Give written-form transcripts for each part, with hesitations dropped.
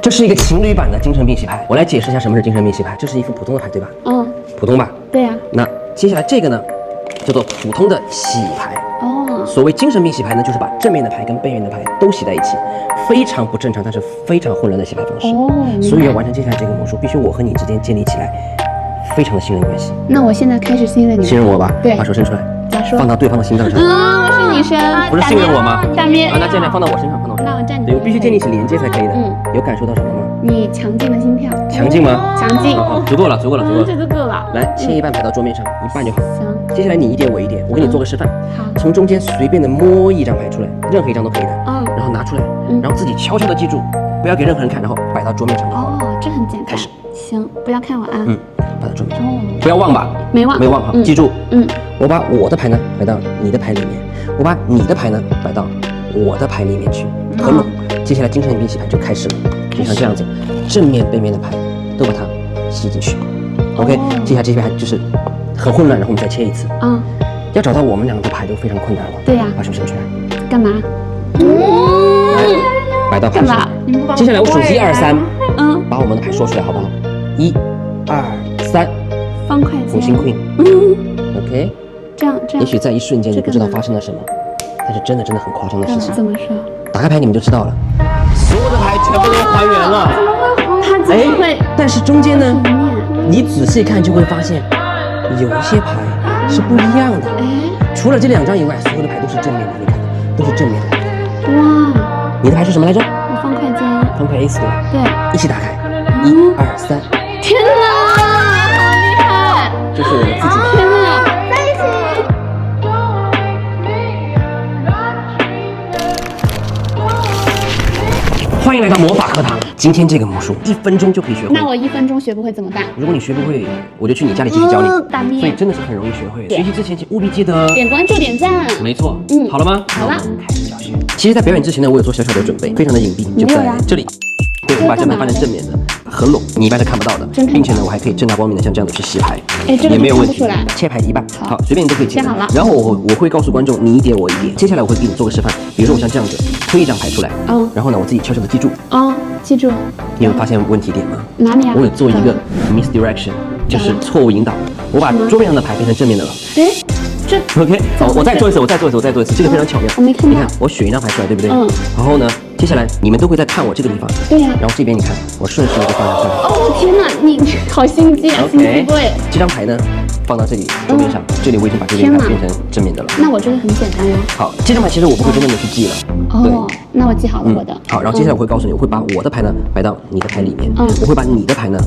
这是一个情侣版的京城并喜牌。我来解释一下什么是京城并喜牌。这是一副普通的牌，对吧？嗯，普通吧。对呀。那接下来这个呢，叫做普通的喜牌。哦。所谓精神病洗牌呢，就是把正面的牌跟背面的牌都洗在一起，非常不正常，但是非常混乱的洗牌方式。哦。所以要完成接下来这个魔术，必须我和你之间建立起来非常的信任关系。那我现在开始信任你。信任我吧。对。把手伸出来。咋说？放到对方的心脏上。我是女生。不是信任我吗？大咩。那现在放到我身上，放到我身上。那我站你。对，我必须建立起连接才可以的。有感受到什么吗？你强劲的心跳。强劲吗？强劲。好，足够了，足够了，足够了。这就够了。来，切一半摆到桌面上，一半就好。行。接下来你一点我一点，我给你做个示范。好。从中间随便的摸一张牌出来，任何一张都可以的。然后拿出来，然后自己悄悄的记住，不要给任何人看，然后摆到桌面上就好了。哦，这很简单。开始。行，不要看我啊。摆到桌面上。不要忘吧。没忘。没忘好，记住。我把我的牌呢摆到你的牌里面，我把你的牌呢摆到我的牌里面去，合拢。接下来精神并洗牌就开始了，就像这样子，正面背面的牌都把它吸进去。OK， 接下来这些牌就是很混乱，然后我们再切一次。要找到我们两个的牌都非常困难了。对呀。把手伸出来。干嘛？来，摆到牌上。接下来我数1、2、3，把我们的牌说出来好不好？1、2、3。方块红心 Queen。OK。这样。也许在一瞬间你不知道发生了什么，但是真的很夸张的事情。怎么说？打开牌你们就知道了，所有的牌全部都还原了。它怎么会？但是中间呢，你仔细看就会发现，有一些牌是不一样的。除了这2张以外，所有的牌都是正面的，你看，都是正面的。哇！你的牌是什么来着？方块尖。方块 A4 对吧？对。一起打开，1、2、3。天哪，好厉害！这是我的自己。天哪！欢迎来到魔法课堂。今天这个魔术1分钟就可以学会。那我1分钟学不会怎么办？如果你学不会，我就去你家里继续教你。大咩。所以真的是很容易学会。学习之前请务必记得点关注、点赞。没错。好了吗？好了。开始教学。其实，在表演之前呢，我有做小小的准备，非常的隐蔽，就在这里。对，我把正面翻成正面的，合拢，你一般是看不到的，并且呢，我还可以正大光明的像这样子去洗牌，也没有问题。切牌一半，好，随便你都可以切好了。然后我会告诉观众你一点我一点，接下来我会给你做个示范，比如说我像这样子推一张牌出来，然后呢我自己悄悄的记住，记住。你有发现问题点吗？哪里啊？我有做一个 misdirection， 就是错误引导，我把桌面上的牌变成正面的了。这 OK， 好，我再做一次，这个非常巧妙。我没看到。你看，我选一张牌出来，对不对？然后呢，接下来你们都会在看我这个地方。对呀。然后这边你看，我顺势就放在这里。哦天哪，你好心机啊，心机鬼。这张牌呢，放到这里桌面上，这里我已经把这边牌变成正面的了。那我这个很简单哟。好，这张牌其实我不会真正的去记了。那我记好了我的。好，然后接下来我会告诉你，我会把我的牌呢摆到你的牌里面，我会把你的牌呢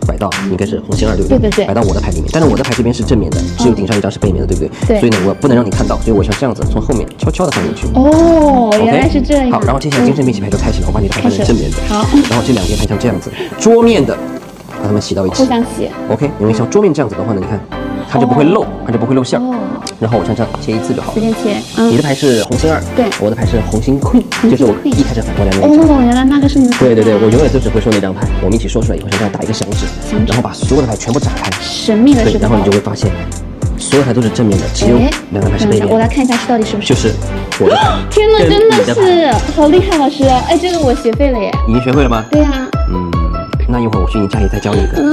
摆到应该是红心2，对不对？对。摆到我的牌里面，但是我的牌这边是正面的，只有顶上一张是背面的，对不对？对。所以呢，我不能让你看到，所以我像这样子从后面悄悄的放进去。原来是这样。好，然后接下来精神病洗牌就开始了，我把你的牌放成正面的。好。然后这2边牌像这样子，桌面的把它们洗到一起。互相洗。OK，因为像桌面这样子的话呢，你看它就不会漏，它就不会露馅。然后我像这样切一次就好了。随便切。你的牌是红心2，对，我的牌是红心 Queen，就是我一开始反过来那一张。原来那个是你的。对，我永远都只会说那张牌，我们一起说出来以后，像这样打一个响指，然后把所有的牌全部展开，神秘的是。然后你就会发现，所有牌都是正面的，只有2张牌是背面的。我来看一下到底是不是。就是我的牌。天哪，真的是好厉害，老师！这个我学会了耶。已经学会了吗？对呀。那一会儿我去你家里再教你一个。